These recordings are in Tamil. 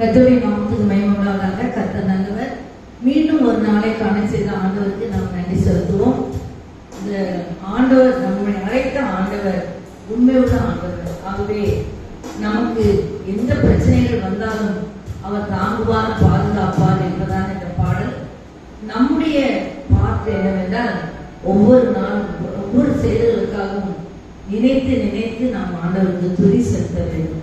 கர்த்தருடைய நாமத்துக்கு மகிமை உண்டாவதாக. கர்த்தர் நல்லவர். மீண்டும் ஒரு நாளை காண செய்த ஆண்டவருக்கு நாம் நன்றி செலுத்துவோம். இந்த ஆண்டவர் நம்மை அழைத்த ஆண்டவர் உண்மையுள்ள ஆண்டவர். ஆகவே நமக்கு எந்த பிரச்சனைகள் வந்தாலும் அவர் தாங்குவார், பாதுகாப்பார் என்பதான இந்த பாடல். நம்முடைய பார்த்து என்னவென்றால் ஒவ்வொரு நாளும் ஒவ்வொரு செயல்களுக்காகவும் நினைத்து நினைத்து நாம் ஆண்டவருக்கு துதி செலுத்த வேண்டும்.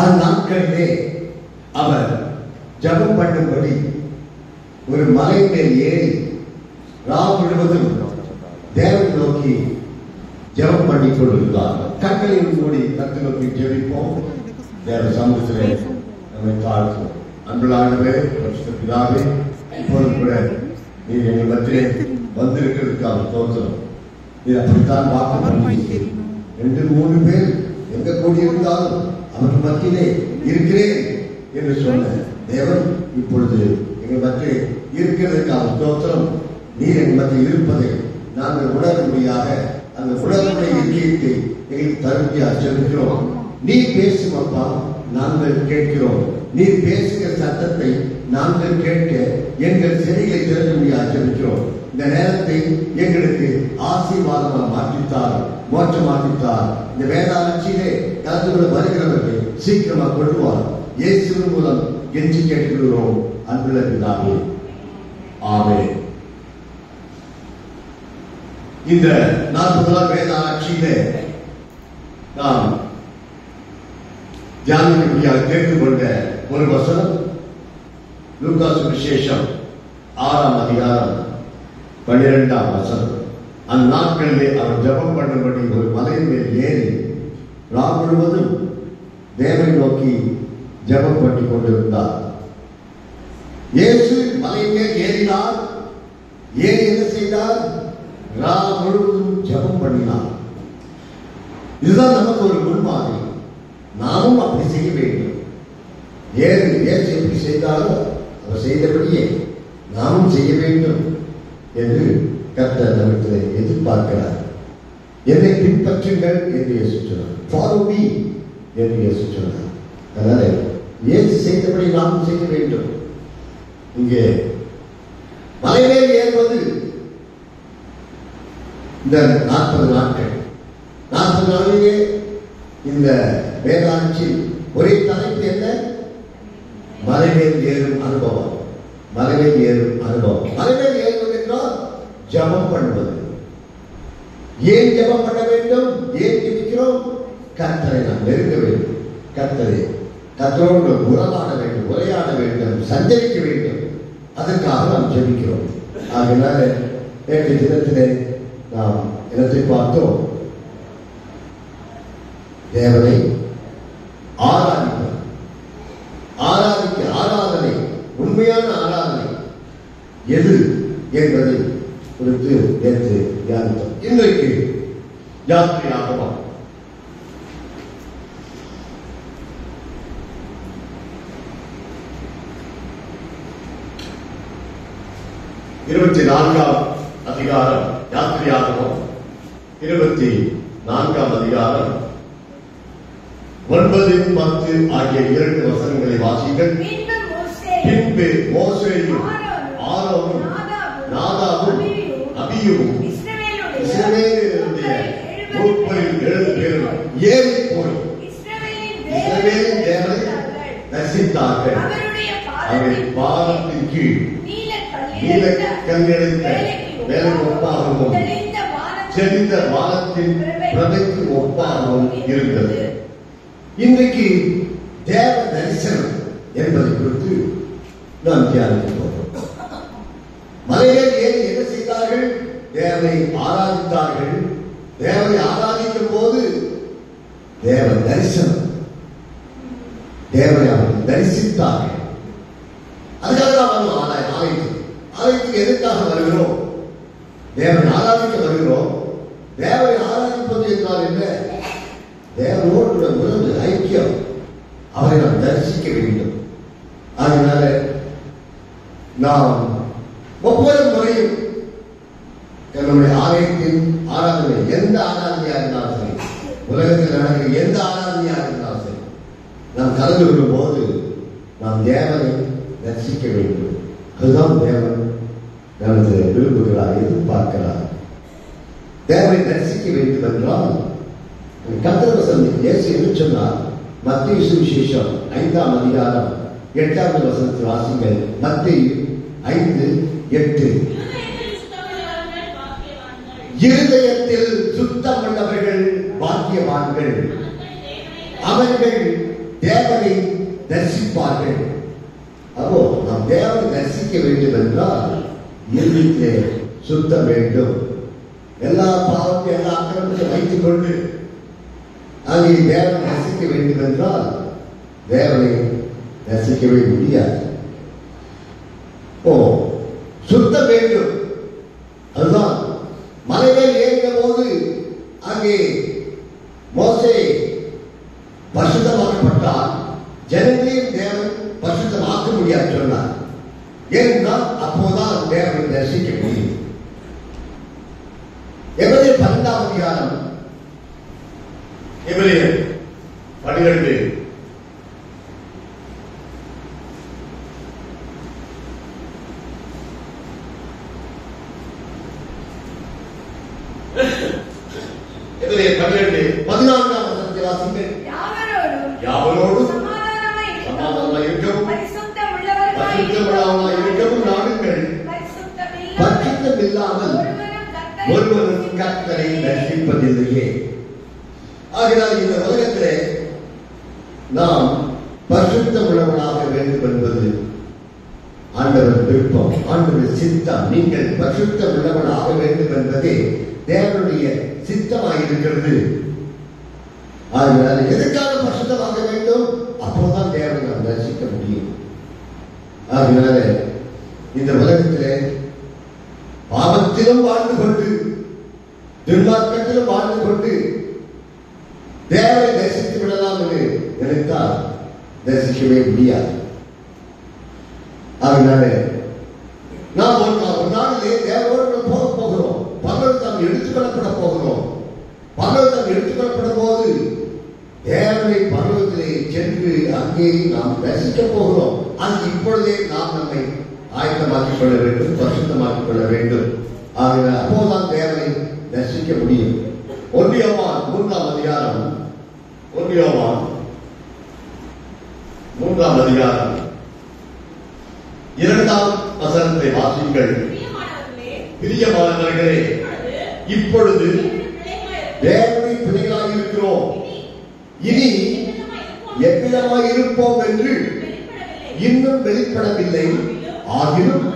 அந்நாட்களிலே அவர் ஜெபம் பண்ணும்படி ஒரு மலை மேல் ஏறி ராம் முழுவதும் தேவன் நோக்கி ஜெபம் பண்ணி கொண்டிருந்தார். கண்களை மூடி கர்த்தரை நோக்கி ஜெபிப்போம். தேவ சமூகத்திலே நம்மை தாழ்த்துவோம். அன்புள்ள ஆண்டவரே, பரிசுத்த பிதாவே, இப்போது கூட நீர் எங்கள் மத்தியிலே வந்திருக்கிறதுக்காக ஸ்தோத்திரம். நீர் அப்படித்தான் வாக்கு பண்ணி 2-3 பேர் எங்க கூடியிருந்தாலும் அவர்கள் மத்தியிலே இருக்கிறேன் என்று சொன்ன தேவன் இப்பொழுது எங்கள் மத்தியிலே இருக்கிறதுக்காக ஸ்தோத்திரம். நீர் எங்கள் மத்தியில் இருப்பதை நாங்கள் உணரும்படியாக அந்த உணர்வுடைய இயற்கையை எங்களுக்கு தருமையாக செலுத்துகிறோம். நீ பேசும் அப்பா, நாங்கள் கேட்கிறோம். நீ பேசுகிற சத்தத்தை நாங்கள் கேட்க எங்கள் செடிகளை திறமையாக செலுத்துகிறோம். இந்த நேரத்தை எங்களுக்கு ஆசீர்வாதமாக மாற்றித்தார், மோட்சமாக்கித்தார். இந்த வேதாட்சியிலே கலந்து கொள்ள வருகிறவர்கள் சீக்கிரமாக கொள்வார். இயேசுவின் மூலம் கெஞ்சி கேட்கிறோம் அன்புள்ள பிதாவே, ஆமென். இந்த 40 நாள் வேதாட்சியிலே நாம் தியானிக்கும்படியாக தேர்ந்து கொண்ட ஒரு வசனம் லூக்கா சுவிசேஷம் 6ஆம் அதிகாரம் 12ஆம் வசனம். அந்நாட்களிலே அவர் ஜெபம் பண்ணும்படி ஒரு மலையின் மேல் ஏறி ராம் முழுவதும் தேவனை நோக்கி ஜெபம் பண்ணி கொண்டிருந்தார். இயேசு மலையின் மேல் ஏறினார். ஏறி என்ன செய்தார்? ராம் முழுவதும் ஜெபம் பண்ணினார். இதுதான் நமக்கு ஒரு முன்மாதிரி. நாமும் அப்படி செய்ய வேண்டும். இயேசு எப்படி செய்தாரோ அவர் செய்தபடியே நாமும் செய்ய வேண்டும் என்று கர்த்தர் நமக்கு எதிர்பார்க்கிறார். என்னை பின்பற்றுங்கள் என்று இயேசு சொன்னார். ஃபாலோ மீ என்று இயேசு சொன்னார். அதனால இயேசு செய்தபடி நாமும் செய்ய வேண்டும். இங்கே மலையிலே ஏறுவது இந்த 40 நாட்கள். 40 நாளிலே இந்த வேதாட்சி ஒரே தலைப்பு என்ன? மலைமேல் ஏறும் அனுபவம். மலைமேல் ஏறும் அனுபவம். மலைமேல் ஏறுவது என்றால் ஜெபம் பண்ணுவது. ஏன் ஜெபம் பண்ண வேண்டும்? ஏன் ஜெபிக்கிறோம்? கர்த்தரை நாம் நெருங்க வேண்டும். கர்த்தரோடு உறவாட வேண்டும், உரையாட வேண்டும், சஞ்சரிக்க வேண்டும். அதற்காக நாம் ஜெபிக்கிறோம். ஆகினால நேற்று தினத்திலே நாம் இடத்தை பார்த்தோம். தேவனை ஆராதிப்பது, ஆராதனை, உண்மையான ஆராதனை எது என்பதை குறித்து நேற்று தியானித்தோம். இன்றைக்கு யாத்திரையாகலாம். இருபத்தி 4ஆம் அதிகாரம் யாத்திரையாகலாம். 24ஆம் அதிகாரம் 9, 10 ஆகிய 2 வசனங்களை வாசிங்கள். பின்பு மோசேயும் ஆரோனும் நாதாபும் அபியூவும் இஸ்ரவேலினுடைய மூப்பரில் 7 பேரும் ஏறி போய் இஸ்ரவேலின் தேவனை தரிசித்தார்கள். அவருடைய பாதத்தின் கீழ் நீலக்கல்லிழைத்த வேலைக்கு ஒப்பாகவும் செறிந்த வானத்தின் பிரபைக்கு ஒப்பாகவும் இருந்தது. இன்றைக்கு தேவ தரிசனம் என்பதை குறித்து நாம் தியானிக்க போகிறோம். மலையில் ஏறி என்ன செய்தார்கள்? தேவனை ஆராதித்தார்கள். தேவனை ஆராதிக்கும் போது தேவ தரிசனம், தேவனை அவர்கள் தரிசித்தார்கள். அதுக்காக நாம் ஆலயத்துக்கு எதற்காக வருகிறோம்? தேவனை ஆராதிக்க வருகிறோம். தேவனை ஆராதிப்பது என்றால் என்ன? தேவனோடு உறவு, ஐக்கியம், அவரை நாம் தரிசிக்க வேண்டும். அதனால நாம் ஒவ்வொரு முறையும் நம்முடைய ஆலயத்தின் ஆராதனை, எந்த ஆராதனையா இருந்தாலும் சரி, உலகத்தில் நடக்கிற எந்த ஆராதனையா இருந்தாலும் சரி, நாம் கலந்து கொள்ளும் போது நாம் தேவனை தரிசிக்க வேண்டும். அதுதான் தேவன் நமது விரும்புகிறார், எதிர்பார்க்கிறார். தேவனை தரிசிக்க வேண்டும் என்றால் கர்த்தர் வசனம் இயேசு என்று சொன்னார். மத்தேயு சுவிசேஷம் 5ஆம் அதிகாரம் 8வது வசனத்தை வாசிங்கள். மத்தேயு 5:8. இருதயத்தில் சுத்தம் உள்ளவர்கள் பாக்கியவான்கள், அவர்கள் தேவனை தரிசிப்பார்கள். அப்போ நாம் தேவனை தரிசிக்க வேண்டும் என்றால் இருதயத்திலே சுத்தம் வேண்டும். எல்லா பாவத்தையும் எல்லா அக்கிரமத்தையும் வைத்துக் கொண்டு அங்கே தேவனை தரிசிக்க வேண்டும் என்றால் தேவனை தரிசிக்கவே முடியாது. சுத்தம் வேண்டும். அதுதான் மலையில் ஏறின போது அங்கே மோசே பரிசுத்தமாக்கப்பட்டால் ஜனங்களையும் தேவன் பரிசுத்தமாக்க முடியாது சொன்னார். ஏனென்றால் அப்போதான் தேவனை தரிசிக்க முடியும். எபிரேயர் 12ஆம் அதிகாரம், எபிரேயர் 12 14ஆம் வசனத்தை வாசிங்கள். யாவரோடும் சமாதானமாய் இருக்கவும் பரிசுத்தம் உள்ளவர்களாய் இருக்கவும் நாடுங்கள். பரிசுத்தம் இல்லாமல் ஒருவரும் கர்த்தரை தரிசிப்பதில்லையே. ஆகையால் இந்த உலகத்திலே நாம் பரிசுத்தம் உள்ளவர்களாக வேண்டும் என்பது ஆண்டவர் விருப்பம், ஆண்டவர் சித்தம். நீங்கள் பரிசுத்தம் உள்ளவர்களாக வேண்டும் என்பதே தேவனுடைய சித்தமாயிருக்கிறது. ஆகையால் எதற்காக பரிசுத்தமாக வேண்டும்? அப்போதான் தேவனை நாம் தரிசிக்க முடியும். ஆகையால இந்த உலகத்திலே பாவத்திலும் வாழ்ந்து கொண்டு துன்மார்க்கத்திலும் வாழ்ந்து கொண்டு தேவனை தரிசித்து விடலாம் என்று நினைத்தால் தரிசிக்கவே முடியாது. அதனால நாம் ஒரு நாளிலே தேவனோடு போக போகிறோம். பரலோகம் எடுத்துக்கொள்ளப்பட போகிறோம். பரலோகம் எடுத்துக்கொள்ளப்படும் போது தேவனை பரலோகத்திலே சென்று அங்கே நாம் தரிசிக்க போகிறோம். அது இப்பொழுதே நாம் நம்மை ஆயத்தமாக்கிக் கொள்ள வேண்டும், பரிசுத்தமாக்கிக் கொள்ள வேண்டும். ஆகையால் அப்போதான் தேவனை தரிசிக்க முடியும். 1 யோவான் 3ஆம் அதிகாரம், 1 யோவான் 3ஆம் அதிகாரம் 2ஆம் வசனத்தை வாசியுங்கள். பிரியமானவர்களே, இப்பொழுது தேவனுடைய பிள்ளைகளாக இருக்கிறோம். இனி எவ்விதமாய் இருப்போம் என்று இன்னும் வெளிப்படவில்லை. ஆகிலும்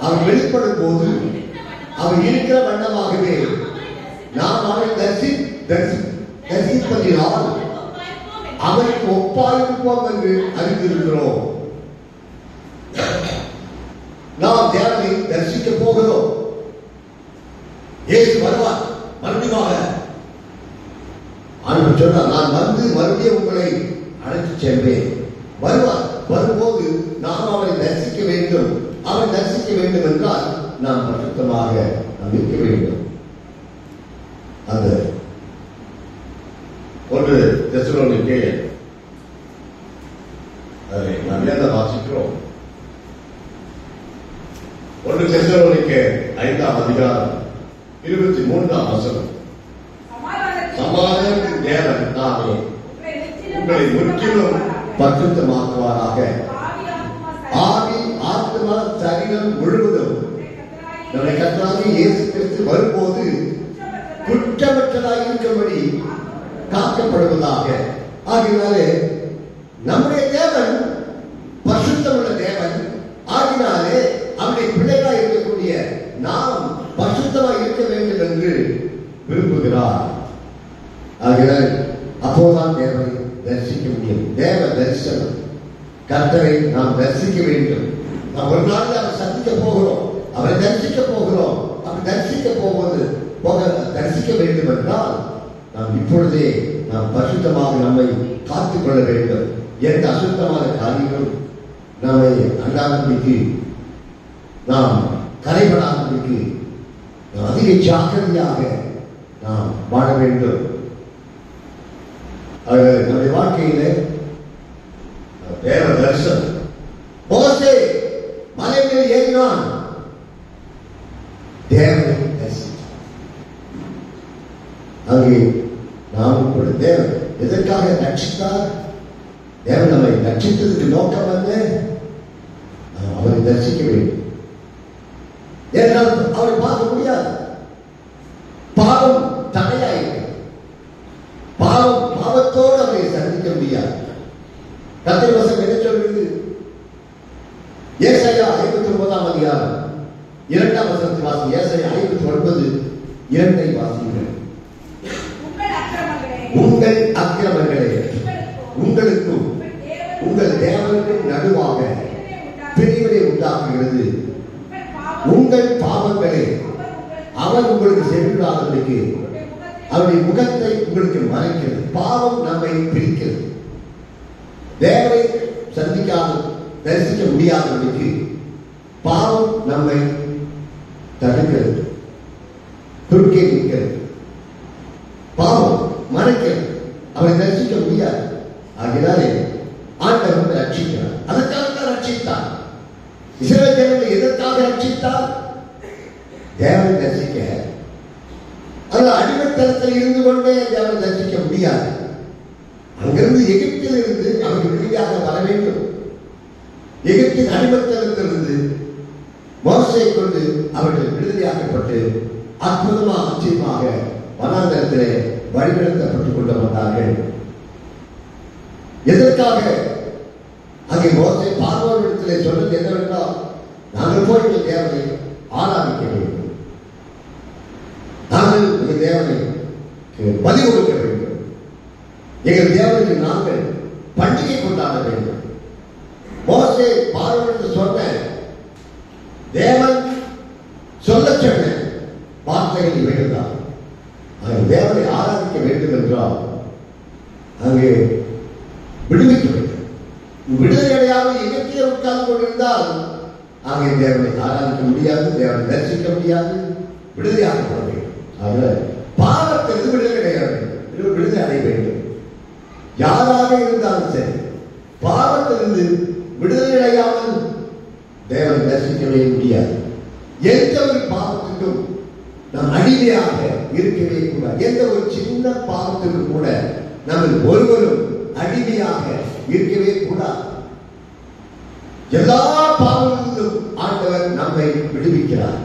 அவர் வெளிப்படும் போது அவர் இருக்கிற வண்ணமாகவே நாம் அவரை தரிசிப்பதினால் அவருக்கு ஒப்பாயிருப்போம் என்று அறிந்திருக்கிறோம். நாம் தேவனை தரிசிக்க போகிறோம். இயேசு வருவார் மறுபடியும். ஆண்டவர் சொன்னார், நான் வந்து மறுபடியும் உங்களை அழைத்து சென்றேன். வருவார். வரும்போது நாம் அவரை தரிசிக்க வேண்டும். அவரை தரிசிக்க வேண்டும் என்றால் நாம் பரிசுத்தமாக இருக்க வேண்டும். அந்த 1 தெசலோனிக்கேயர் அதை நாம் என்ன வாசிக்கிறோம்? 1 தெசலோனிக்கேயர் 5ஆம் அதிகாரம் 23ஆம் வசனம். சமாதானத்தின் தேவன் தாமே உங்களை முற்றிலும் பரிசுத்தமாக்குவாராக. ஆவி, ஆத்மா, சரீரம் முழுவதும் நம்முடைய கர்த்தராகிய இயேசு கிறிஸ்து வரும்போது குற்றமற்றதாக இருக்கும்படி காக்கப்படுவதாக. ஆகினாலே நம்முடைய தேவன் பரிசுத்தமுள்ள தேவன். ஆகினாலே அவருடைய பிள்ளைகளாக இருக்கக்கூடிய நாம் பரிசுத்தமாக இருக்க வேண்டும் என்று விரும்புகிறார். ஆகினால் அப்போதான் தேவனை தரிசிக்க முடியும். தேவ தரிசனம். கர்த்தரை நாம் தரிசிக்க வேண்டும். நாம் ஒரு நாள் அவரை சந்திக்க போகிறோம், அவரை தரிசிக்க போகிறோம். அப்படி தரிசிக்க வேண்டும் என்றால் நாம் இப்பொழுதே நாம் பரிசுத்தமாக நம்மை காத்துக் கொள்ள வேண்டும். எந்த அசுத்தமான காரியங்களும் நம்மை அண்டாதபடிக்கு, நாம் கரைபடாதபடிக்கு அதிக ஜாக்கிரதையாக நாம் வாழ வேண்டும். நம்முடைய வாழ்க்கையிலே தேவ தரிசனம். மோசே மலை மேல் ஏறினான், தேவனை தரிசித்தான். அங்கே நாம் கூட தேவன் எதற்காக ரட்சித்தார்? தேவன் நம்மை ரட்சித்ததுக்கு நோக்கம் வந்து அவரை தரிசிக்க வேண்டும். ஏனால் அவரை பார்க்க முடியாது. பாவம் தடையாயிருக்கு. பாவத்தோடு அவரை சந்திக்க முடியாது. கர்த்தருடைய வசனம் என்ன சொல்கிறது? ஏசாயா 59ஆம் அதிகாரம் 2ஆம் வசனத்தை வாசி. ஏசாயா 59 2ஐ வாசியுங்கள். உங்கள் அக்கிரமங்களே உங்களுக்கும் உங்கள் தேவனுக்கும் நடுவாக பிரிவினை உண்டாக்குகிறது. உங்கள் பாவங்களே அவர் உங்களுக்கு செவிடாதபடிக்கு அவருடைய முகத்தை உங்களுக்கு மறைக்கிறது. பாவம் நம்மை பிரிக்கிறது. தேவனை தரிசிக்க முடியாதபடிக்கு பாவம் நம்மை தடுக்கிறது, குறுக்கே நிற்கிறது. பாவம் மறைக்கிறது, அவரை தரிசிக்க முடியாது. ஆகினாலே ஆண்டவர் ரட்சிக்கிறார். அதற்காக தான் ரட்சித்தார். இஸ்ரவேல் ஜனங்களை எதற்காக ரட்சித்தார்? தேவனை தரிசிக்க. ஆனால் அடிமைத்தனத்தில் இருந்து கொண்டே தேவனை தரிசிக்க முடியாது. அங்கிருந்து எகிப்தில் இருந்து அவர்கள் விடுதலையாக வர வேண்டும். எகிப்தின் அடிமைத்தனத்திலிருந்து மோசேயை கொண்டு அவர்கள் விடுதலையாக்கப்பட்டு அற்புதமாக நிச்சயமாக வனாந்தரத்திலே வழிநடத்தப்பட்டுக் கொண்டு வந்தார்கள். எதற்காக? அங்கே மோசே பார்வோனிடத்திலே சொன்னது என்னவென்றால், நாங்கள் போய் எங்கள் தேவனை ஆராதிக்க வேண்டும், நாங்கள் எங்கள் தேவனை பலி கொடுக்க வேண்டும், எங்கள் தேவனுக்கு நாங்கள் பண்டிகை கொண்டாட வேண்டும். மோசே பார்வோனிடத்தில் சொன்ன தேவன் சொல்ல சொன்ன வார்த்தைகள் இவைகள் தான். தேவனை ஆராதிக்க வேண்டும் என்றால் அங்கே விடுவிக்க வேண்டும். விடுதலை அடையாமல் எகிப்திலே உட்கார்ந்து கொண்டிருந்தால் அங்கே தேவனை ஆராதிக்க முடியாது, தேவனை தரிசிக்க முடியாது, விடுதலையாக்கப்பட வேண்டும். அதனால பாவத்திலிருந்து விடுதலை அடைய வேண்டும், விடுதலை அடைய வேண்டும். யாராக இருந்தாலும் சரி, பாவத்திலிருந்து விடுதலை அடையாமல் தேவனை தரிசிக்கவே முடியாது. எந்த ஒரு பாவத்துக்கும் நாம் அடிமையாக இருக்கவே கூடாது. எந்த ஒரு சின்ன பாவத்துக்கும் கூட நம்ம ஒருவரும் அடிமையாக இருக்கவே கூடாது. எல்லா பாவங்களிலும் ஆண்டவர் நம்மை விடுவிக்கிறார்.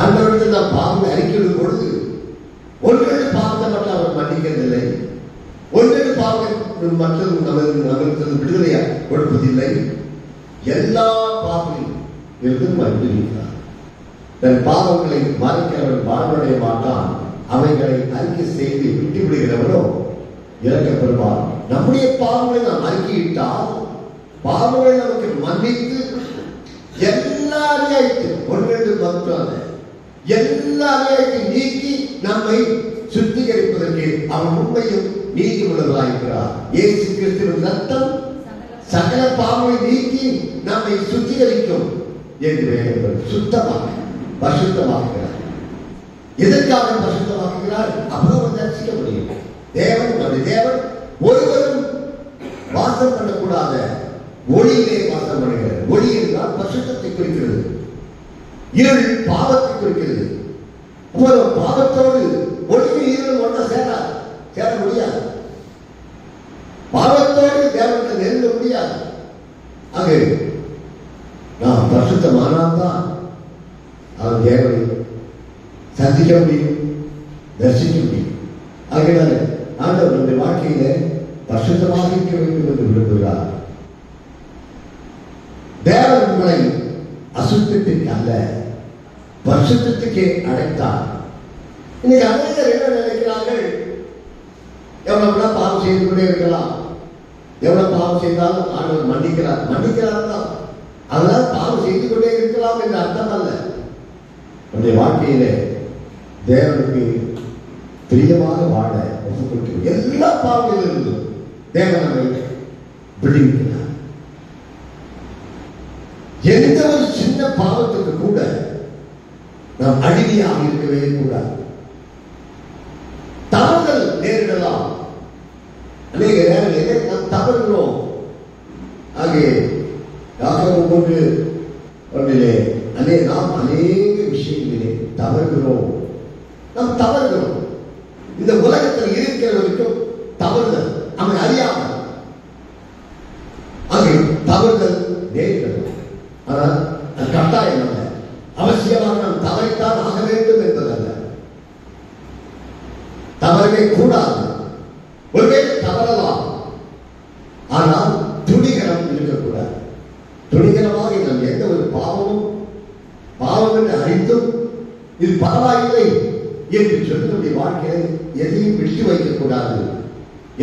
ஆண்டவருக்கு நாம் பாவங்களை அறிக்கையிடும் பொழுது ஒன்று பாவத்தை மட்டும் அவர் மன்னிக்கிறதில்லை, ஒன்று பாவங்கள் மற்றது நமக்கு விடுதலையை கொடுப்பதில்லை. எல்லா பாவங்களிலும் இருந்து விடுவிக்கிறார். தன் பாவங்களை மறைக்கிறவன் வாழ்வடைய மாட்டான், அவைகளை அறிக்கை செய்து விட்டு விடுகிறவனோ இறக்கப்படுவார். நம்முடைய பாவங்களை நாம் அறிக்கையிட்டால் பாவங்களை நமக்கு மன்னித்து எல்லா அநியாயத்தையும் ஒன்று மறுத்தாங்க எல்லா அநியாயத்தையும் நீக்கி நம்மை சுத்திகரிப்பதற்கு அவன் உண்மையும் நீதி உள்ளவராயிருக்கிறார். இயேசு கிறிஸ்துவின் ரத்தம் சகல பாவங்களை நீக்கி நம்மை சுத்திகரிக்கும் என்று வேண்டுகிறது. சுத்தமாக பரிசுத்தமாக்குகிறார். எதற்காக பரிசுத்தமாக்குகிறார்? அப்பதான் தரிசிக்க முடியும். தேவன் ஒருவரும் வாசம் பண்ணக்கூடாத ஒளியிலே வாசம் பண்ணுகிறது. ஒளி என்றால் பரிசுத்தத்தை குறிக்கிறது, இருள் பாவத்தை குறிக்கிறது. பாவத்தோடு ஒளியும் இருள் ஒன்றை சேர முடியாது. பாவத்தோடு தேவனுக்கு நெருங்க முடியாது. ஆக நாம் பரிசுத்தமானால்தான் அவன் தேவனை சந்திக்க முடியும், தரிசிக்க முடியும். ஆகையால் ஆண்டவர் நம்முடைய வாழ்க்கையில பரிசுத்தமாக இருக்க வேண்டும் என்று விரும்புகிறார். தேவன் உங்களை அசுத்தத்திற்கு அல்ல, பரிசுத்தத்துக்கே அழைத்தார். இன்னைக்கு அநேகர் என்ன நினைக்கிறார்கள்? எவ்வளவு பாவம் செய்து கொண்டே இருக்கலாம், எவ்வளவு பாவம் செய்தாலும் ஆண்டவர் மன்னிக்கிறார் தான். அதனால் பாவம் செய்து கொண்டே இருக்கலாம் என்று அர்த்தம் அல்ல. நம்முடைய வாழ்க்கையிலே தேவனுக்கு பிரியமாக வாழ ஒப்புக்கொள்கிறோம். எல்லா பாவங்களிலிருந்தும் தேவன் நம்மை விடுவிக்கிறார். எந்த ஒரு சின்ன பாவத்துக்கு கூட நாம் அடிமையாக இருக்கவே கூடாது. தவறுகள் நேரிடலாம். அநேக நேரங்களிலே நாம் தவறுகிறோம். ஆகிய நாம் அநேக விஷயங்களிலே தவறுகிறோம். நாம் தவறுகிறோம். இந்த உலகத்தில் இருக்கிறவருக்கும் தவறுதல் அவன் அறியாமல் அங்கே தவறுதல் நேரிடும். ஆனால் அது கட்டாயம் அல்ல, அவசியமாக நாம் தவறித்தான் ஆக வேண்டும் என்பதல்ல. தவறவே கூடாது. ஒருவேளை தவறலாம், இது பரவாயில்லை என்று சொல்லி நம்முடைய வாழ்க்கையை எதையும் விட்டு வைக்கக்கூடாது.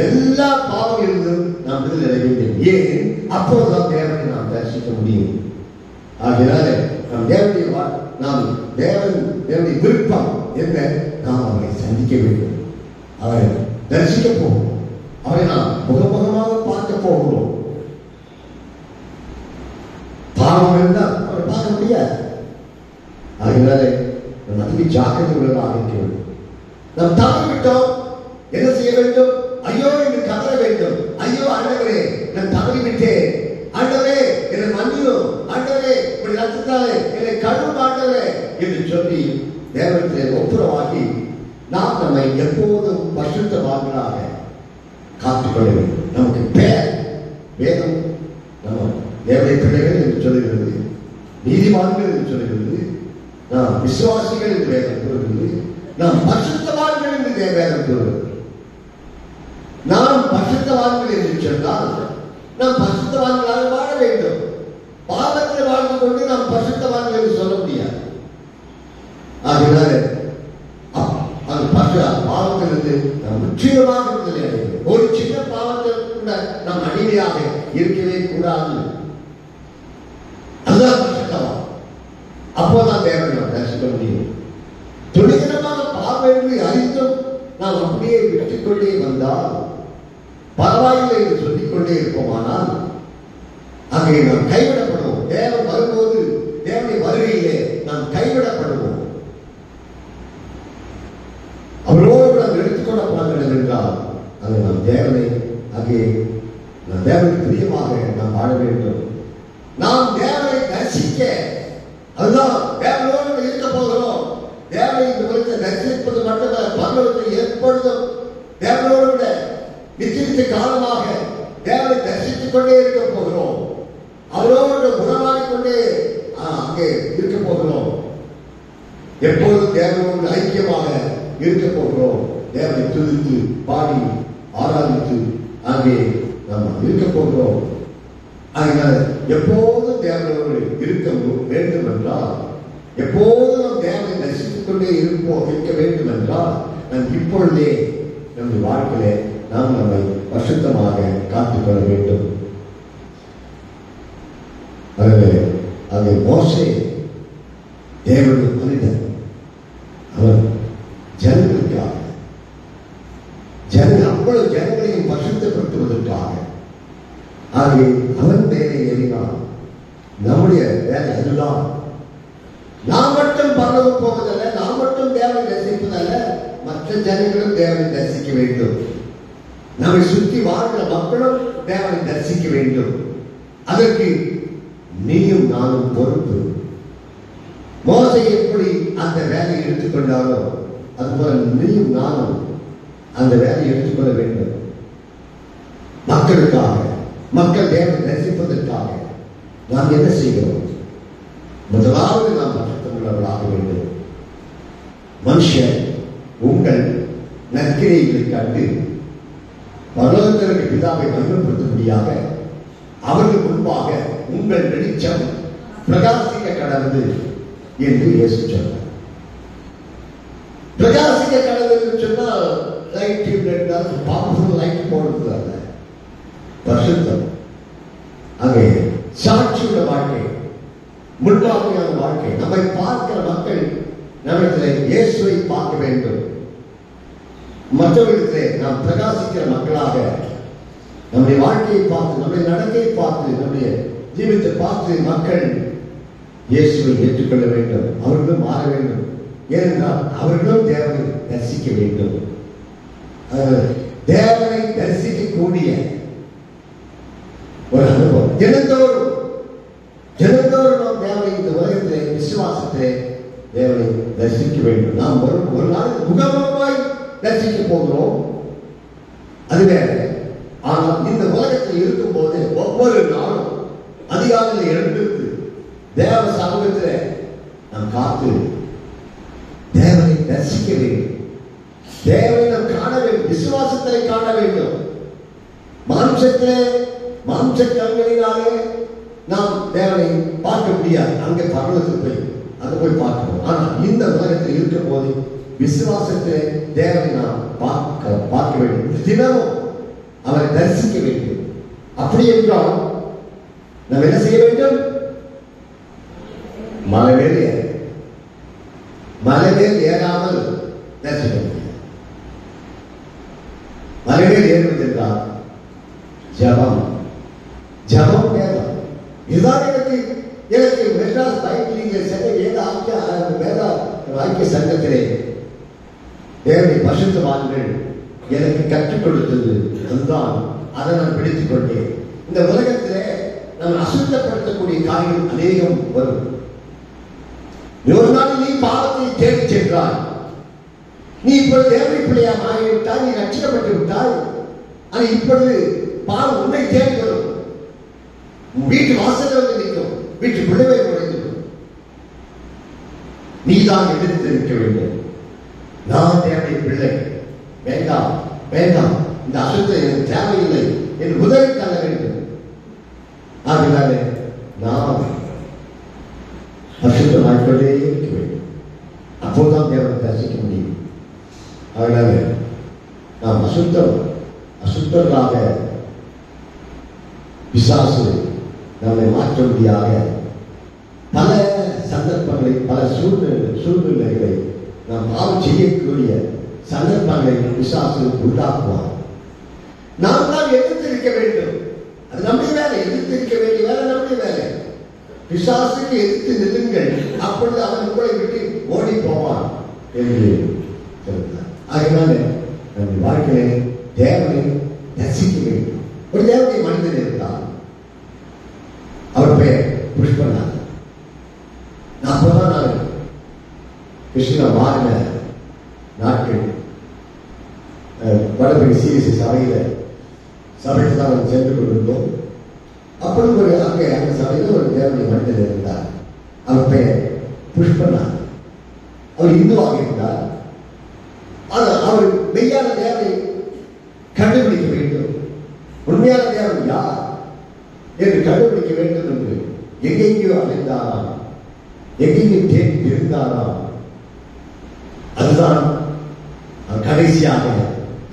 எல்லா பாவங்களிலும் நாம் விடுதலை அடைய வேண்டும். ஏன்? அப்போதுதான் தேவனை நாம் தரிசிக்க முடியும். ஆகையால நாம் தேவனுடைய விருப்பம் என்ன? நாம் அவரை சந்திக்க வேண்டும், அவரை தரிசிக்க போவோம், அவரை நாம் முகமுகமாக பார்க்க போகிறோம். பாவம் இருந்தால் அவரை பார்க்க முடியாது. ஆகையால நம்ம அதிக ஜாக்கிரதை உள்ளதாக இருக்க வேண்டும். நாம் தவறிவிட்டோம், என்ன செய்ய வேண்டும்? ஐயோ என்று கதற வேண்டும். ஐயோ ஆண்டவரே, நான் தவறிவிட்டேன், ஆண்டவரே என்னை மன்னியும், ஆண்டவரே இப்படி ரத்தத்தாலே என்னை கழுவும் ஆண்டவரே என்று சொல்லி தேவனத்திலே ஒப்புரவாகி நாம் நம்மை எப்போதும் பரிசுத்தவான்களாக காத்துக்கொள்ள வேண்டும். நமக்கு பேர் வேதம் நம்ம தேவனுடைய பிள்ளைகள் என்று சொல்லுகிறது, நீதிமான்கள் என்று சொல்லுகிறது, நாம் விசுவாசிகள் என்று வேதம் கூறுகிறது, நாம் பரிசுத்தவான்கள் என்று வேதம் கூறுகிறது. நாம் பரிசுத்தவான்கள் என்று சொன்னால் நாம் பரிசுத்தவான்களாக வாழ வேண்டும். பாவத்தில் வாழ்ந்து கொண்டு நாம் பரிசுத்தவான்கள் என்று சொல்ல முடியாது. ஆகையால் பாவத்திலிருந்து நாம் முற்றிலுமாக விடுதலை அடைய வேண்டும். ஒரு சின்ன பாவத்தில் கூட நாம் அடிமையாக இருக்கவே கூடாது. அதுதான் பரிசுத்தவான். அப்போதான் தேவனை நாம் தரிசிக்க முடியும். துணிகரமாக பாவம் என்று அறிந்தும் நாம் அப்படியே விட்டுக்கொண்டே வந்தால் பரவாயில்லை என்று சொல்லிக்கொண்டே இருப்போமானால் அங்கே நாம் கைவிடப்படுவோம். தேவன் வரும்போது, தேவனுடைய வருகையிலே நாம் கைவிடப்படுவோம். அவரோடு நாம் எடுத்துக்கொள்ளப்பட வேண்டும் என்றால் அங்கே நாம் தேவனை, அங்கே நாம் தேவனுக்கு பிரியமாக நாம் வாழ வேண்டும். நாம் தேவனை தரிசிக்க, அதுதான் தேவனோடு இருக்க போகிறோம். தேவனை இந்த உலகத்தை தரிசிப்பது மட்டுமல்ல, பரலோகத்தில் எப்பொழுதும் தேவனோடு நிச்சயித்த காலமாக தேவனை தரிசித்துக் கொண்டே இருக்க போகிறோம். அவரோடு உறவாடிக் கொண்டே அங்கே இருக்க போகிறோம். எப்போதும் தேவனோடு ஐக்கியமாக இருக்க போகிறோம். தேவனை துதித்து பாடி ஆராதித்து அங்கே நாம் இருக்க போகிறோம். அதனால் எப்போதும் தேவனோடு இருக்க வேண்டும் என்றால், எப்போதும் நாம் தேவனை தரிசித்துக் கொண்டே இருக்க வேண்டும் என்றால், நாம் இப்பொழுதே நம்முடைய வாழ்க்கையிலே நாம் நம்மை பரிசுத்தமாக காத்துக்கொள்ள வேண்டும். அது மோசே தேவனுடைய மனிதன். அவர் ஜனங்களுக்காக, அவ்வளவு ஜனங்களையும் பரிசுத்தப்படுத்துவதற்காக ஆகவே அவன் வேலை ஏறினான். நம்முடைய வேலை அதுதான். நாம் மட்டும் பரலோகம் போவதல்ல, நாம் மட்டும் தேவனை தரிசிப்பதல்ல, மற்ற ஜனங்களும் தேவனை தரிசிக்க வேண்டும். நம்மை சுற்றி வாழ்கிற மக்களும் தேவனை தரிசிக்க வேண்டும். அதற்கு நீயும் நானும் பொறுப்பு. மோசே எப்படி அந்த வேலையை எடுத்துக்கொண்டாலோ அதுபோல நீயும் நானும் அந்த வேலையை எடுத்துக்கொள்ள வேண்டும். மக்களுக்காக, மக்கள் தேவனை தரிசிப்பதற்காக நாம் என்ன செய்கிறோம்? முதலாவது நாம் பரிசுத்தம் உள்ளவர்களாக வேண்டும். மனுஷன் உங்கள் நற்கிரைகளை கண்டு பரலோகத்திற்கு பிதாவை மகிமைப்படுத்தும்படியாக அவர்கள் முன்பாக உங்கள் வெளிச்சம் பிரகாசிக்க கடவுது என்று இயேசு சொன்னார். பிரகாசிக்க கடவுது என்று சொன்னால் லைட் பவர்ஃபுல் லைட் போடுறது அல்ல, பரிசுத்தம். அங்கே சாட்சியுள்ள வாழ்க்கை, முன்பாகையான வாழ்க்கை. நம்மை பார்க்கிற மக்கள் நம்மிடத்தில் இயேசுவை பார்க்க வேண்டும். மற்றவர்களிடத்திலே நாம் பிரகாசிக்கிற மக்களாக நம்முடைய வாழ்க்கையை பார்த்து, நம்முடைய நடக்கையை பார்த்து, நம்முடைய ஜீவித்தை பார்த்து மக்கள் இயேசுவை ஏற்றுக்கொள்ள வேண்டும். அவர்களும் மாற வேண்டும். ஏனென்றால் அவர்களும் தேவனை தரிசிக்க வேண்டும். தேவனை தரிசிக்கக்கூடிய ஒரு அனுபவம் தினந்தோறும் நாம் தேவனை இந்த உலகத்திலே விசுவாசத்திலே தேவனை தரிசிக்க வேண்டும். நாம் ஒரு நாள் முகமுகமாய் தரிசிக்க போகிறோம், அது வேற. ஆனால் இந்த உலகத்தில் இருக்கும் போது ஒவ்வொரு நாளும் அதிகாலையில் எழுந்திருந்து தேவ சமூகத்தில் நாம் காத்து தேவனை தரிசிக்க வேண்டும். தேவனை நாம் காண வேண்டும், விசுவாசத்தை காண வேண்டும். மாம்ச கண்களினாலே நாம் தேவனை பார்க்க முடியாது. அங்கே பரலோகத்தில் போய் அதை போய் பார்க்கணும். ஆனா இந்த உலகத்தில் இருக்கும் போது விசுவாசத்திலே தேவனை நாம் பார்க்க வேண்டும். தினமும் அவரை தரிசிக்க வேண்டும். அப்படி என்றால் நாம் என்ன செய்ய வேண்டும்? மலை மேல் ஏறாமல் தரிசிக்க முடியும். மலை மேல் ஏறுவது என்றால் ஜபம் வேதம். இதுதான் எனக்கு மெட்ராஸ் பைபிள் சென்னை வேத ஐக்கிய சங்கத்திலே தேவனை பரிசுத்தவான்கள் எனக்கு கற்றுக் கொடுத்தது. அதுதான் அதை நான் பிடித்துக் கொண்டேன். இந்த உலகத்திலே நாம் அசுத்தப்படுத்தக்கூடிய காரியம் அநேகம் வரும். ஒரு நாள் நீ பாவத்தை தேடி சென்றாய், நீ இப்பொழுது தேவனை பிள்ளையா மாறிவிட்டாய், நீ ரட்சிக்கப்பட்டு விட்டாய். ஆனால் இப்பொழுது பாவம் உன்னை தேடி வரும். வீட்டு வாசல் வந்து நிற்கும், வீட்டு பிள்ளைவை உடைந்துவிடும். நீதான் எதிர்த்து நிற்க வேண்டும். நான் தேவனை பிள்ளை, வேண்டாம் வேண்டாம், இந்த அசுத்தம் எனக்கு தேவையில்லை என்று முதலில் தள்ள வேண்டும். ஆகினாலே நாம் அசுத்தமாய்க்கொண்டே இருக்க வேண்டும். அப்போதுதான் தேவனை தரிசிக்க முடியும். அதனால நாம் அசுத்தர்களாக பிசாசு நம்மை மாற்றும்படியாக பல சந்தர்ப்பங்களை, பல சூழ்நிலைகளை நாம் பாவம் செய்யக்கூடிய சந்தர்ப்பங்களை பிசாசு உண்டாக்குவார். நாம் தான் எதிர்த்திருக்க வேண்டும். அது நம்முடைய வேலை. எதிர்த்திருக்க வேண்டிய வேலை நம்முடைய வேலை. பிசாசுக்கு எதிர்த்து நில்லுங்கள், அப்பொழுது அவன் உங்களை விட்டு ஓடி போவான் என்று சொல்கிறார். அதனால நம்முடைய வாழ்க்கையை தேவனை தரிசிக்க வேண்டும். ஒரு தேவனுடைய மனிதன் இருந்தால் அவர் பெயர் புஷ்பநாதன். 40 நாள் கிருஷ்ணா மாறின நாட்கள் வடபடி சிஎஸ்சி சபைக்கு தான் சென்று கொண்டிருந்தோம். அப்பொழுது அந்த சபையில் ஒரு தேவனுடைய மனிதன் இருந்தார். அவர் பெயர் புஷ்பநாதன். அவர் இந்துவாக இருந்தார். அவர் மெய்யான தேவனை கண்டுபிடிக்க வேண்டும். உண்மையான தேவன் யார் என்று கண்டுபிடிக்க வேண்டும் என்று எங்கெங்கோ அலைந்தாராம், எங்கெங்கோ தேடி இருந்தாராம். அதுதான் கடைசியாக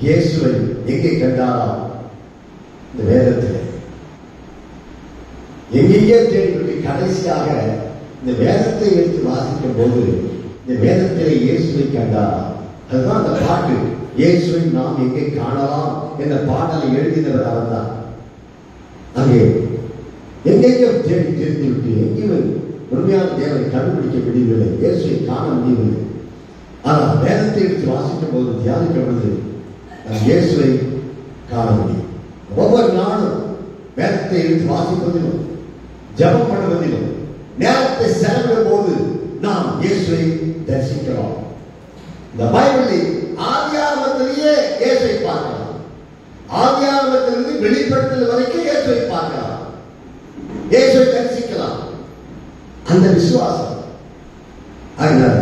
இயேசுவை எங்கே கண்டாராம்? இந்த வேதத்தில். எங்கெங்கே தேடி கடைசியாக இந்த வேதத்தை எடுத்து வாசிக்கும் போது இந்த வேதத்திலே இயேசுவை கண்டாராம். அதுதான் அந்த பாட்டு, இயேசுவை நாம் எங்கே காணலாம் என்ற பாடலை எழுதினவர் அவர் தான். அங்கே எங்கெங்கோ தேடி தெரிந்து விட்டு எங்கேயும் உண்மையான தேவனை கண்டுபிடிக்க முடியவில்லை, இயேசுவை காண முடியவில்லை. ஆனால் வேதத்தை எடுத்து வாசிக்கும் போது, தியானிக்கும் பொழுது இயேசுவை காண முடியும். ஒவ்வொரு நாளும் வேதத்தை எடுத்து வாசிப்பதிலும் ஜெபம் பண்ணுவதிலும் நேரத்தை செலவிடும் போது நாம் இயேசுவை தரிசிக்கிறோம். இந்த பைபிளில் ஆதியாகமத்திலேயே இயேசுவை பார்க்கலாம். ஆதியாகமத்திலிருந்து வெளிப்படுத்தல் வரைக்கும் இயேசுவை பார்க்கலாம், இயேசுவை தரிசிக்கலாம். அந்த விசுவாசம். அதனால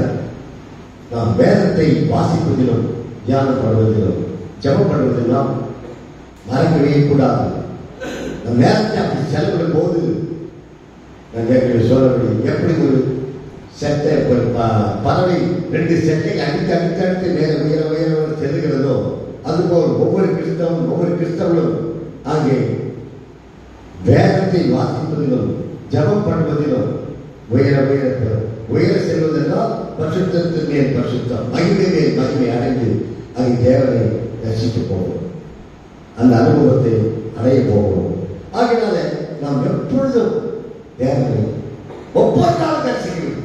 நாம் வேதத்தை வாசிப்பதிலும் தியானம் பண்ணுவதிலும் ஜெபம் பண்ணுவதிலும் மறக்கவே கூடாது. நம் நேரத்தை அப்படி செலவிடும் போது சொல்லப்படி எப்படி ஒரு செட்டை பறவை 2 செட்டை அடுத்து மேல உயர செல்லுகிறதோ அதுபோல் ஒவ்வொரு கிறிஸ்தவர்களும் அங்கே வேதத்தை வாசிப்பதிலும் ஜெபம் பண்ணுவதிலும் உயர செல்வதென்றால் பரிசுத்தத்தின் மேல் பரிசுத்தம், மகிமை மேல் மகிமை அடைந்து அங்கே தேவனை தரிசிக்க போவோம், அந்த அனுபவத்தை அடைய போவோம். ஆகினால நாம் எப்பொழுதும் தேவனை ஒவ்வொரு நாளும் தரிசிக்கிறோம்.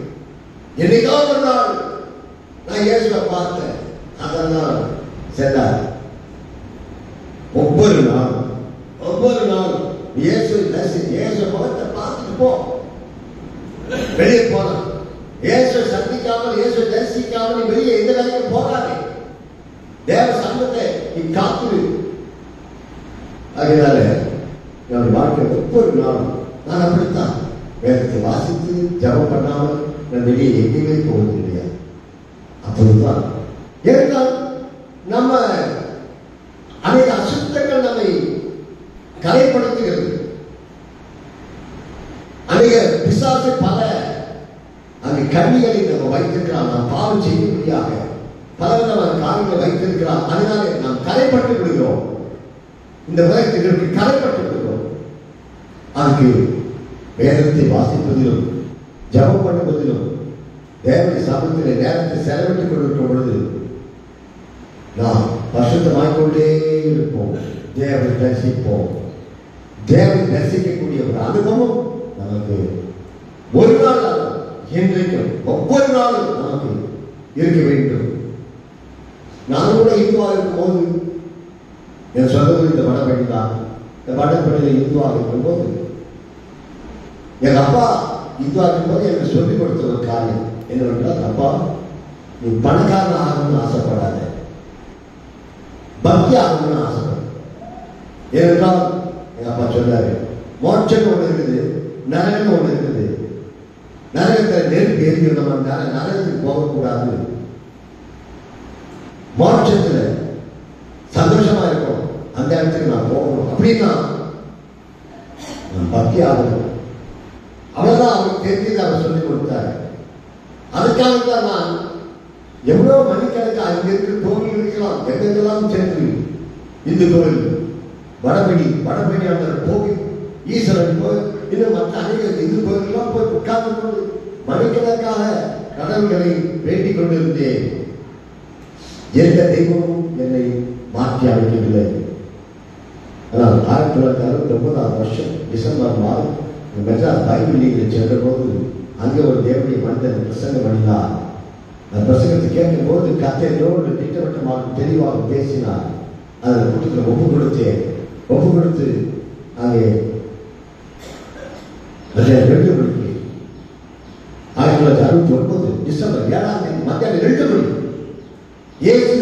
என்னைக்கோ ஒரு நாள் நான் இயேசுவை பார்த்தேன், அதனால் சென்றார். ஒவ்வொரு நாள் இயேசுவை தரிசி, இயேசு முகத்தை பார்த்துட்டு போ. வெளியே போன இயேசுவை சந்திக்காமல், இயேசுவை தரிசிக்காமல் வெளியே எந்த வேலையும் போகாதே. தேவ சமூகத்தை நீ காத்து. அதனால என்னுடைய வாழ்க்கை ஒவ்வொரு நாளும் நான் அப்படித்தான் வேதத்தை வாசித்து ஜெபம் பண்ணாமல் நான் வெளியே எங்கேயுமே போவது கிடையாது. அப்பொழுதுதான் ஏனென்றால் நம்ம அநேக அசுத்தங்கள் நம்மை கலைப்படுத்துகிறது. அநேக பிசாசு பல அங்கே கண்ணிகளை நம்ம வைத்திருக்கிறான். நாம் பாவம் செய்யும்படியாக பலவிதமான காரியங்களை வைத்திருக்கிறான். அதனாலே நாம் கரைப்பட்டு விடுகிறோம். இந்த உலகத்திற்கு கரைப்பட்டு விடுகிறோம். அதுக்கு வேதத்தை வாசிப்பதிலும் ஜெபம் பண்ணுவதிலும் தேவனுடைய சமூகத்திலே நேரத்தை செலவிட்டுக் கொண்டிருக்கும் பொழுது நாம் பரிசுத்தமாய்க்கொண்டே இருப்போம். தேவனை தரிசிப்போம். தேவனை தரிசிக்கக்கூடிய ஒரு அனுபவம் நமக்கு ஒரு நாள் என்றைக்கும் ஒவ்வொரு நாளும் நமக்கு இருக்க வேண்டும். நான் கூட இந்துவாக இருக்கும் போது என் சொந்த இந்த வடபழனி தான். இந்த வடபழனியில் இந்துவாக இருக்கும் போது என் அப்பா இந்துவாக இருக்கும் போது எனக்கு சொல்லிக் கொடுத்த ஒரு காரியம் என்னவென்றால், அப்பா நீ பணக்காரன் ஆகணும்னு ஆசைப்படாத, பக்தி ஆகணும்னு ஆசைப்பட. ஏனென்றால் எங்க அப்பா சொன்னாரு, மோட்சம் ஒண்ணு இருக்குது, நரகம் ஒண்ணு இருக்குது. நரகத்தில் நெருப்பு எரிக்கணும், நரகத்துக்கு போகக்கூடாது. மோட்சத்துல சந்தோஷமா இருக்கும், அந்த இடத்துக்கு நான் போகணும் அப்படின்னா நான் பக்தி ஆகணும். அவ்வளவுதான் அவருக்கு தெரிஞ்சது. அவர் சொல்லிக் கொடுத்தாரு. அதுக்காகத்தான் நான் எவ்வளவு மணிக்கணக்காக இங்க இருக்கிற கோவில் இருக்கலாம், எங்கெங்கெல்லாம் சென்று இந்து கோவில், வடபழனி அந்த கோவில், ஈஸ்வரன் கோவில், இன்னும் மற்ற அநேக இந்து கோவிலெல்லாம் போய் உட்கார்ந்து கொண்டு மணிக்கணக்காக கடவுள்களை வேண்டிக் கொண்டிருந்தேன். எந்த தெய்வமும் என்னை மாற்றி அமைக்கவில்லை. ஆனால் 1969 டிசம்பர் மாதம் மெட்ராஸ் பைபிள் லீகில் சென்ற போது அங்கே ஒரு தேவனுடைய மனிதன் பிரசங்கம் பண்ணினார். அந்த பிரசங்கத்தை கேட்கும் போது கத்தையோடு திட்டவட்டமாக தெளிவாக பேசினார். அதில் கூட்டத்தில் ஒப்பு கொடுத்து அங்கே 2 மணிக்கு 1969 டிசம்பர் 7ஆம் தேதி மத்தியானம் 2 மணி, இயேசு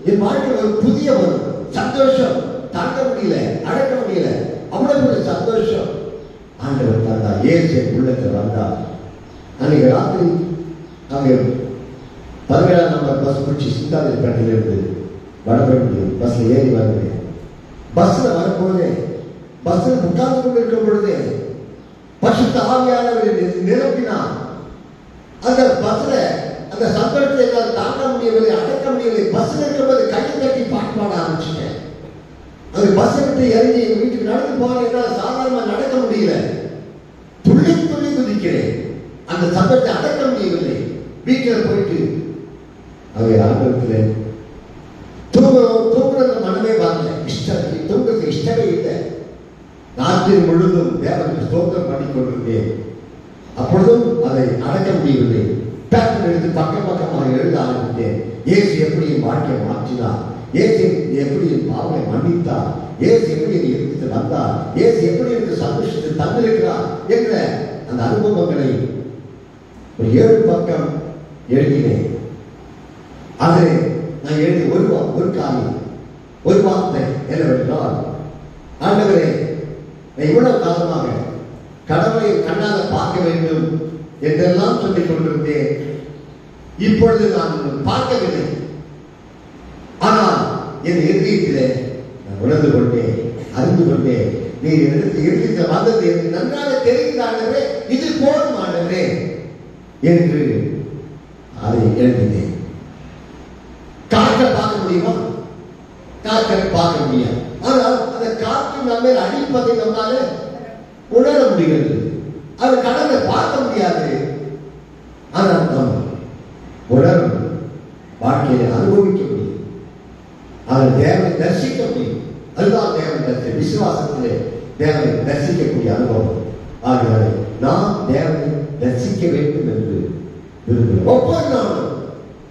என் வாழ்க்கையில் ஒரு புதிய ஒரு சந்தோஷம் தாங்க முடியல, அடக்க முடியல. அவ்வளவு ஒரு சந்தோஷம் ஆண்டவர் தந்தா. இயேசு உள்ளத்தில் வந்தார். அன்னைக்கு ராத்திரி அங்கே 17ஆம் நம்பர் பஸ் பிடிச்சி சிந்தாதிரிப்பேட்டையிலிருந்து வடபழனி பஸ்ல ஏறி வருகிறேன். பஸ்ல வரும்போதே பஸ்ல உட்கார்ந்து கொண்டிருக்கும் பொழுதே பரிசுத்த ஆவியானவர் நிரப்பினார். அந்த பஸ்ல அந்த சந்தோஷத்தை என்னால் தாங்க முடியவில்லை, அடக்க முடியவில்லை. பஸ்ல இருக்கும்போது கையை தட்டி பாட்டு பாட ஆரம்பிச்சுட்டேன். அந்த பஸ் விட்டு இறங்கி எங்க வீட்டுக்கு நடந்து போக என்னால் சாதாரணமாக நடக்க முடியல. துள்ளி குதிக்கிறேன். அந்த சத்தத்தை அடக்க முடியவில்லை. வீட்டில் போயிட்டு அங்கே ஆண்டவத்தில் தூங்குறது மனமே வரல. தூங்குறது இஷ்டமே இல்லை. ராத்திரி முழுதும் தேவனுக்கு ஸ்தோத்திரம் பண்ணி கொண்டிருந்தேன். அப்பொழுதும் அதை அடக்க முடியவில்லை. பேப்பர் எடுத்து பக்கமாக எழுத ஆரம்பித்தேன். இயேசு எப்படி என் வாழ்க்கையை மாற்றினார், இயேசு எப்படி என் பாவனை மன்னித்தார், இயேசு எப்படி என் இடத்துக்கு வந்தார், இயேசு எப்படி எனக்கு சந்தோஷத்தை தந்திருக்கிறார் என்ற அந்த அனுபவங்களை ஒரு 7 பக்கம் எழுதினேன். அதை நான் எழுதி ஒரு காரியம், ஒரு வார்த்தை என்னவென்றால், ஆண்டவரே நான் இவ்வளவு காலமாக கடவுளை கண்ணாக பார்க்க வேண்டும் என்றெல்லாம் சொல்லிக் கொண்டிருந்தேன். இப்பொழுது நான் பார்க்கவில்லை. ஆனால் என் இதயத்திலே நான் உணர்ந்து கொண்டேன், அறிந்து கொண்டேன். நீ எடுத்து வந்தது என்று நன்றாக தெரிந்தாண்டவே, இது போதும் ஆண்டவரே என்று அதை எழுதினேன். காற்றை பார்க்க முடியுமா? காற்றை பார்க்க முடியாது. ஆனால் அந்த காற்று நம்ம அடிப்பதை நம்மால உணர முடிகிறது. அது கடலை பார்க்க முடியாது. ஆனால் நாம் உணரும், வாழ்க்கையை அனுபவிக்க முடியும், அதை தேவனை தரிசிக்க முடியும். அதுதான் தேவனை தரிசி விசுவாசத்திலே தேவனை தரிசிக்கக்கூடிய அனுபவம். ஆகையால் நாம் தேவனை தரிசிக்க வேண்டும் என்று விரும்புகிறோம். ஒவ்வொரு நாளும்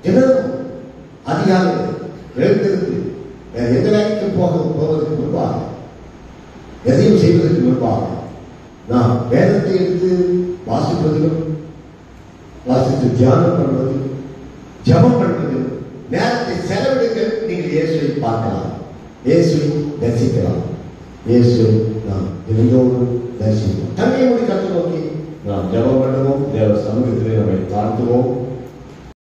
தினமும் அதிகாலை எழுந்திருந்து எந்த வேலைக்கு போவதற்கு முன்பாக, எதையும் செய்வதற்கு முன்பாக நாம் வேதத்தை எடுத்து வாசிப்பதிலும், வாசித்து தியானம் பண்ணுவதிலும், ஜபம் பண்ணுவதிலும் நேரத்தை செலவிடுங்கள். நீங்கள் இயேசுவை பார்க்கலாம், இயேசுவை தரிசிக்கலாம். இயேசு நாம் தினந்தோறும் தரிசிப்போம். தன்னை மூடி கற்று நோக்கி நாம் ஜபம் பண்ணுவோம். தேவ சமூகத்திலே நம்மை தாழ்த்துவோம்.